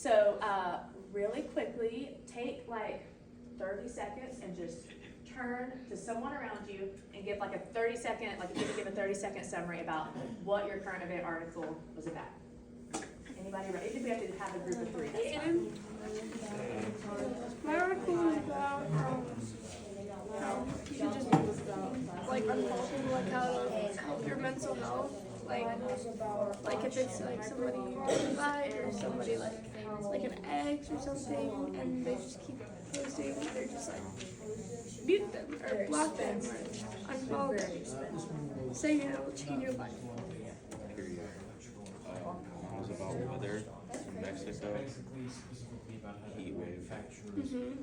So, really quickly, take like 30 seconds and just turn to someone around you and give like a 30-second, like if you could give a 30-second summary about what your current event article was about. Anybody ready? I think we have to have a group of three. That's fine. My article was about you can just like unfolding like how to help your mental health. Like if it's like somebody died or somebody like an eggs or something and they just keep posting, they're just like mute them or block them or unfollow them. So you know, change your life. It was about weather in Mexico, heat wave, like 32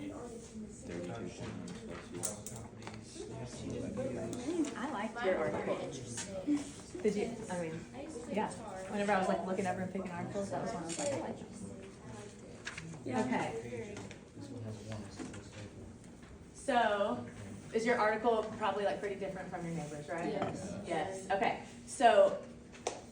Celsius. I liked your article. Did you? I mean, yeah. Whenever I was like looking over and picking articles, that was one I was like, I like this. Yeah. Okay. So, is your article probably like pretty different from your neighbors, right? Yes. Yes. Okay. So,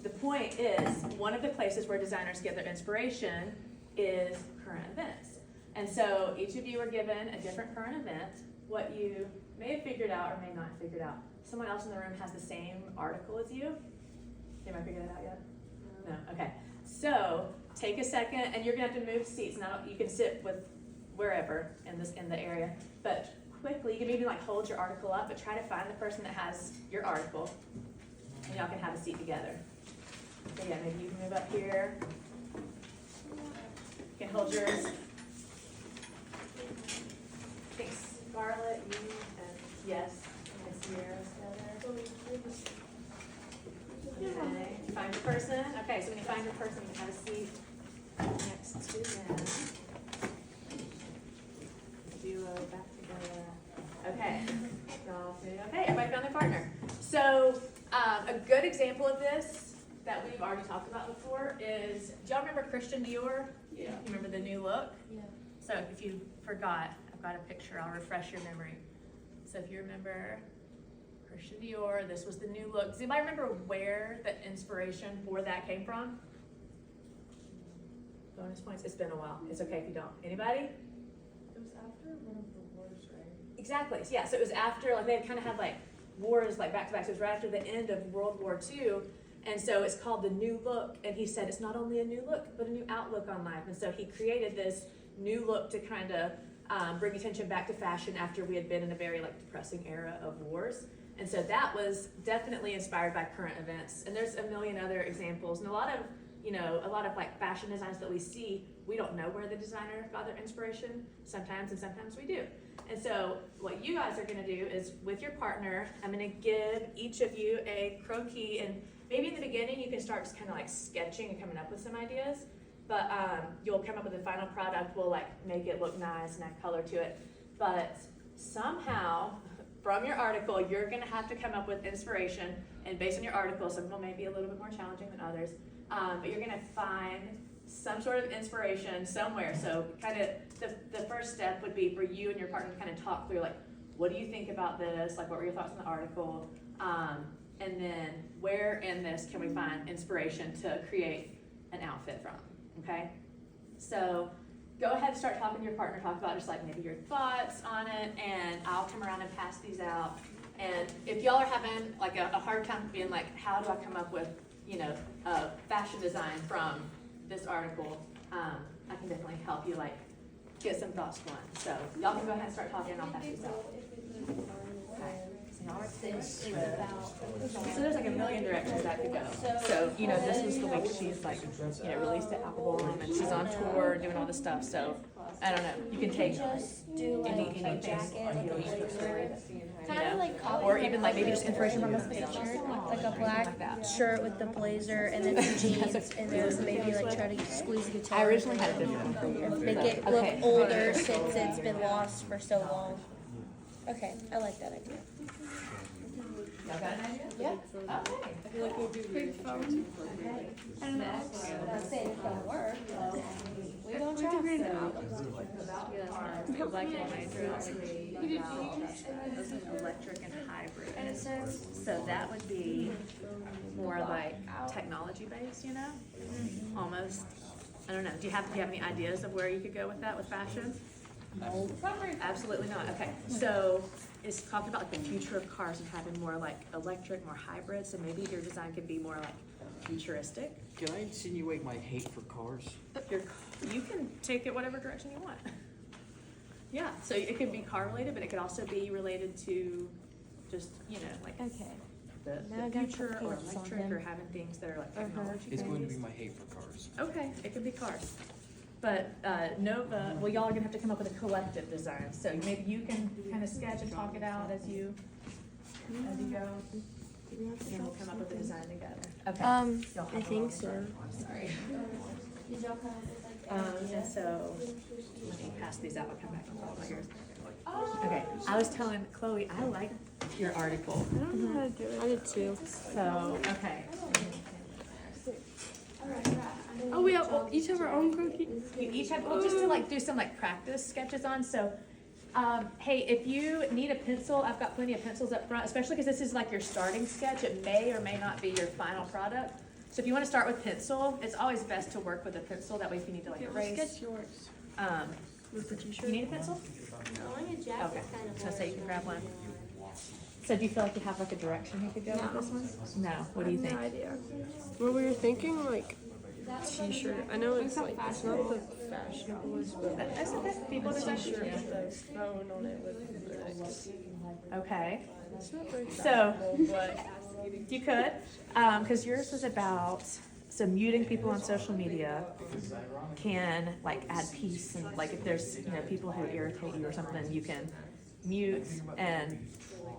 the point is, one of the places where designers get their inspiration is current events. And so, each of you are given a different current event. What you may have figured out or may not have figured out. Someone else in the room has the same article as you. Anybody figured that out yet? No. Okay. So take a second, and you're gonna have to move seats. Now you can sit with wherever in the area, but quickly you can even like hold your article up, but try to find the person that has your article, and y'all can have a seat together. So yeah, maybe you can move up here. You can hold yours. I think Scarlett, you, and yes, and Sierra's together. Okay, find your person. Okay, so when you find your person, you can have a seat next to them. Duo back together. Okay. Y'all see? Okay, everybody found their partner. So a good example of this that we've already talked about before is, do y'all remember Christian Dior? Yeah. You remember the new look? Yeah. So if you forgot, I've got a picture, I'll refresh your memory. So if you remember Christian Dior, this was the new look. Does anybody remember where the inspiration for that came from? Bonus points, it's been a while. It's okay if you don't. Anybody? It was after one of the wars, right? Exactly, yeah, so it was after, like they kind of had like wars like back to back, so it was right after the end of World War II. And so it's called the new look, and he said it's not only a new look, but a new outlook on life. And so he created this new look to kind of bring attention back to fashion after we had been in a very like depressing era of wars. And so that was definitely inspired by current events. And there's a million other examples, and a lot of like fashion designs that we see, we don't know where the designer got their inspiration sometimes, and sometimes we do. And so what you guys are gonna do is with your partner, I'm gonna give each of you a croquis, and maybe in the beginning you can start just kind of like sketching and coming up with some ideas, but you'll come up with the final product. We'll like make it look nice and add color to it. But somehow, from your article, you're gonna have to come up with inspiration, and based on your article, some of them may be a little bit more challenging than others, but you're gonna find some sort of inspiration somewhere. So kind of the first step would be for you and your partner to kind of talk through, like, what do you think about this? Like, what were your thoughts on the article? And then where in this can we find inspiration to create an outfit from, okay? So go ahead and start talking to your partner, talk about just like maybe your thoughts on it, and I'll come around and pass these out. And if y'all are having like a hard time being like, how do I come up with, a fashion design from this article, I can definitely help you like get some thoughts going. So y'all can go ahead and start talking, and I'll pass these out. Okay. So there's like a million directions that could go. So, this was the week she's like, released the album, and she's on tour doing all this stuff. So, I don't know, you can take anything, or even like maybe just inspiration from a picture. Like a black shirt with the blazer and then some jeans, and then maybe like try to squeeze the guitar. I originally had a different one. Make it look older since it's been lost for so long. Okay, I like that idea. Y'all got an idea? Yeah. Okay. I feel like we'll do big phone. I don't know. Not saying it's gonna work. We don't We try. could read it out. Like in my dress, You did it's an electric and hybrid. And it says, So that would be more like technology based, almost I don't know. Do you have any ideas of where you could go with that with fashion? No. Absolutely not. Okay. So it's talking about like the future of cars and having more like electric, more hybrid. So maybe your design could be more like futuristic. Can I insinuate my hate for cars? You can take it whatever direction you want. Yeah. So it could be car related, but it could also be related to just, you know, like Okay. the Now I got future or cupcakes on electric him. or having things that are like technology. It's going to be based. my hate for cars. Okay, it could be cars. But Nova, well, y'all are gonna have to come up with a collective design, so maybe you can kind of sketch and talk it out as you go. And then we'll come up with a design together. Okay. Y'all have I a think long so. time. Sorry. And so, let me pass these out, I'll come back and talk about yours. Okay, I was telling Chloe, I like your article, I don't know how to do it. I did too. so, okay. Oh, we each have our own cookie. You each have, well, just to like do some like practice sketches on, so, hey, if you need a pencil, I've got plenty of pencils up front, especially because this is like your starting sketch, it may or may not be your final product. So if you wanna start with pencil, it's always best to work with a pencil, that way if you need to like erase. Sketch yours. With the t-shirt. You need a pencil? Okay, so say you can grab one. So do you feel like you have like a direction you could go with this one? No, what do you think? No idea. What were you thinking? Like t-shirt. I know it's like it's not the fashionableest, but That's okay, people decide. t-shirt with the phone on it with lyrics. Okay, It's not very so, fashionable, but you could, cause yours was about, so muting people on social media can like add peace and like if there's, you know, people who irritate you or something, you can mute and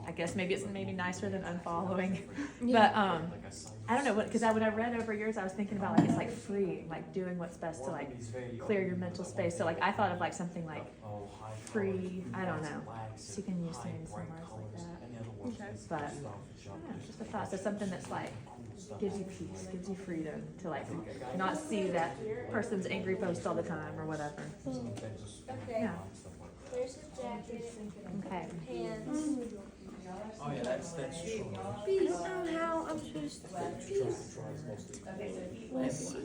I guess maybe it's maybe nicer than unfollowing. But I don't know what, because when I read over yours, I was thinking about like it's like free, like doing what's best to like clear your mental space. So like I thought of like something like free, I don't know. So you can use some words like that. But I don't know, just a thought. So something that's like gives you peace, gives you freedom to like not see that person's angry post all the time or whatever. Yeah. There's his jacket, Okay. pants. Oh yeah, that's true. I don't know how I'm supposed to. Let's see.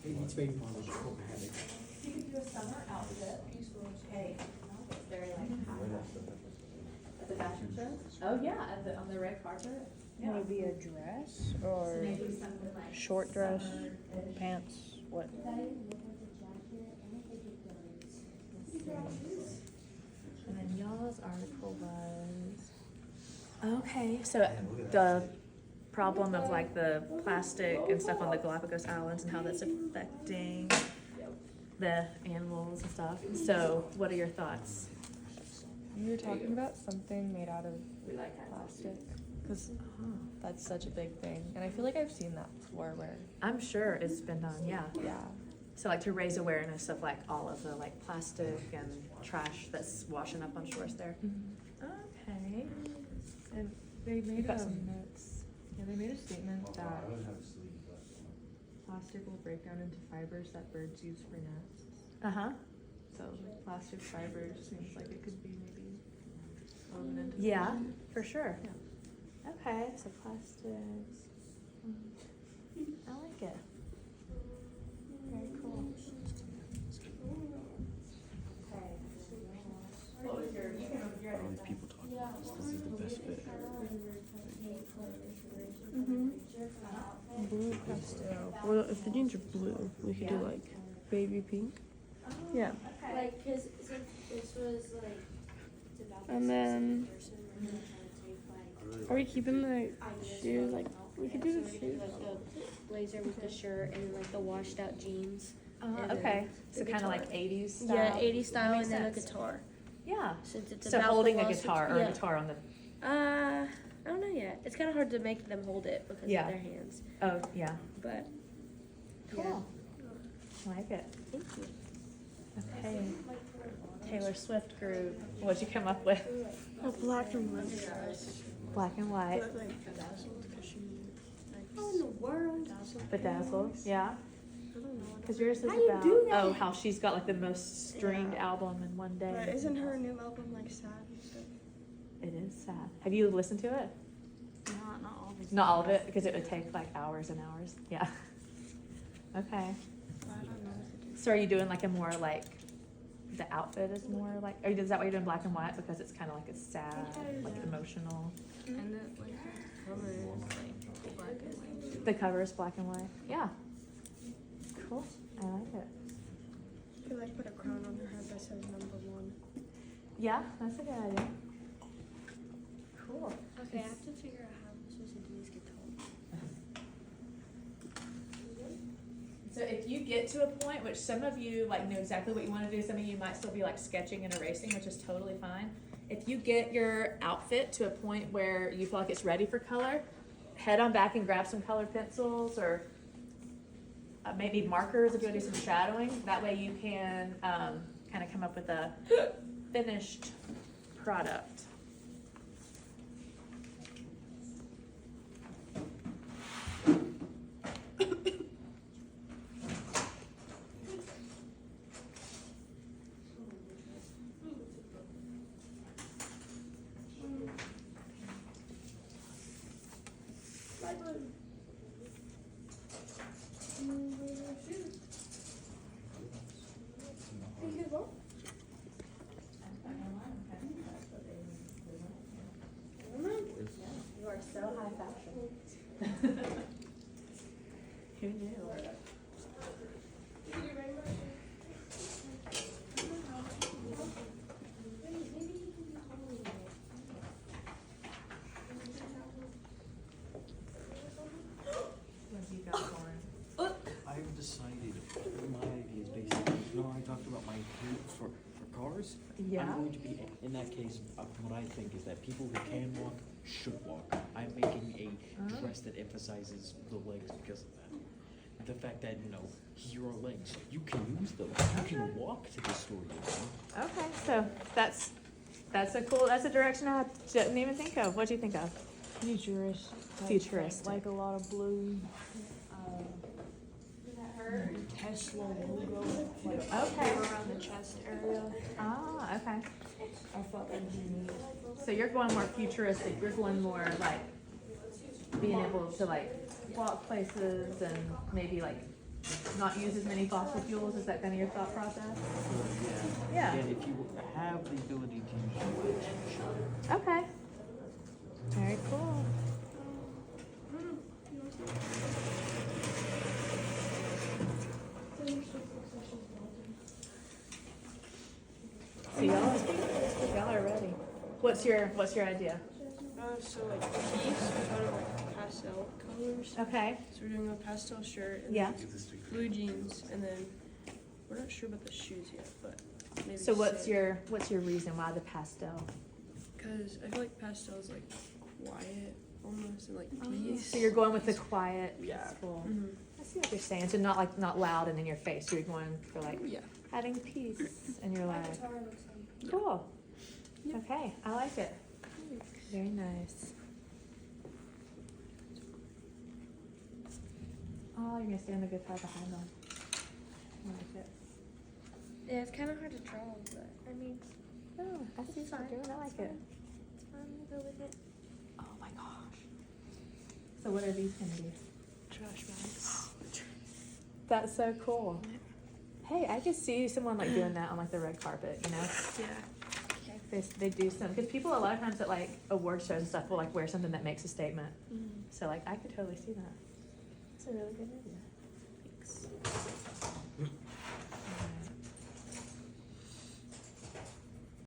It's made models of Copenhagen. You could do a summer outfit. Hey, it's very like high. At the fashion show? Oh yeah, on the red carpet. Yeah. Maybe a dress So or maybe something like short dress, summer. pants, what? And then y'all's article was, okay, so the problem of like the plastic and stuff on the Galapagos Islands and how that's affecting the animals and stuff. So what are your thoughts? You were talking about something made out of plastic, because that's such a big thing, and I feel like I've seen that before where, I'm sure it's been done, yeah. yeah. So like to raise awareness of like all of the like plastic and trash that's washing up on shores there. Okay. And they made got some notes. Yeah, they made a statement that plastic will break down into fibers that birds use for nests. Uh-huh. So like plastic fibers seems like it could be maybe woven into. Yeah, for sure. Okay, so plastics. I like it. Very cool. What was your, All these people talking about this is the best fit. Blue pastel. Well, if the jeans are blue, we could do like baby pink. Yeah. Like, cause since this was like, it's about And this then- person, we're gonna try to take like Are we keeping the ideas shoes? from, Like, we could do the so we shoes. like the blazer with the shirt and then like the washed out jeans. okay, so the kind of like guitar. 80s style? Yeah, 80s style Makes and then a sense. guitar. Yeah. Since it's So about holding a philosophy- guitar or yeah. a guitar on the, I don't know yet. It's kind of hard to make them hold it because Yeah. of their hands. oh, yeah. But Cool. I like it. thank you. Okay. Taylor Swift group, what'd you come up with? Oh, black and white. Black and white. Like bedazzled because she. How in the world? Bedazzled, yeah. Cause yours is How do you about, do that? oh, how she's got like the most streamed album in one day. But isn't her new album like sad and stuff? It is sad. Have you listened to it? Not all of it. Not all of it, because it would take like hours and hours. Yeah. Okay. But I don't know if it is. So are you doing like a more like, the outfit is more like, or is that why you're doing black and white? Because it's kind of like a sad, like emotional. And then like the cover is like black and white. The cover is black and white. Yeah. Cool. I like it. Could like put a crown on her head that says #1. Yeah, that's a good idea. Cool. Okay, I have to figure out how I'm supposed to do this guitar. So if you get to a point, which some of you like know exactly what you want to do, some of you might still be like sketching and erasing, which is totally fine. If you get your outfit to a point where you feel like it's ready for color, head on back and grab some colored pencils or maybe markers if you want to do some shadowing. That way you can kind of come up with a finished product. You are so high fashion. Who knew? What do you got going? I've decided, my idea is basically, I talked about my hate for cars? Yeah. I'm going to be, in that case, what I think is that people who can walk should walk. I'm making a dress that emphasizes the legs because of that. The fact that, here are legs. You can use them. You can walk to the store, Okay, so that's a direction I didn't even think of. What do you think of? Futurist. Futuristic. Like a lot of blue. Tesla logo. Okay. Around the chest area. Ah, okay. I thought that would be neat. So you're going more futuristic. You're going more like being able to like walk places and maybe like not use as many fossil fuels. Is that kind of your thought process? Yeah. And if you have the ability to use your legs, sure. Okay. Very cool. So y'all are ready. What's your idea? So like these are kind of like pastel colors. Okay. So we're doing a pastel shirt and Yeah. then blue jeans, and then we're not sure about the shoes yet, but maybe. So what's your reason why the pastel? Because I feel like pastel is like quiet almost and like peace. So you're going with the quiet, Yeah. peaceful. Mhm. I see what you're saying. So not loud and in your face. So you're going for like Yeah. having peace in your life. Cool. Okay, I like it. Very nice. Oh, you're gonna stay on the guitar behind them. I like it. Yeah, it's kind of hard to draw, but I mean, Oh, I see what you're doing. I like it. it's fun to go with it. Oh my gosh. So what are these gonna be? Trash bags. That's so cool. Hey, I could see someone like doing that on like the red carpet, you know? Yeah. They do some, because people a lot of times at like award shows and stuff will like wear something that makes a statement. So like I could totally see that. That's a really good idea.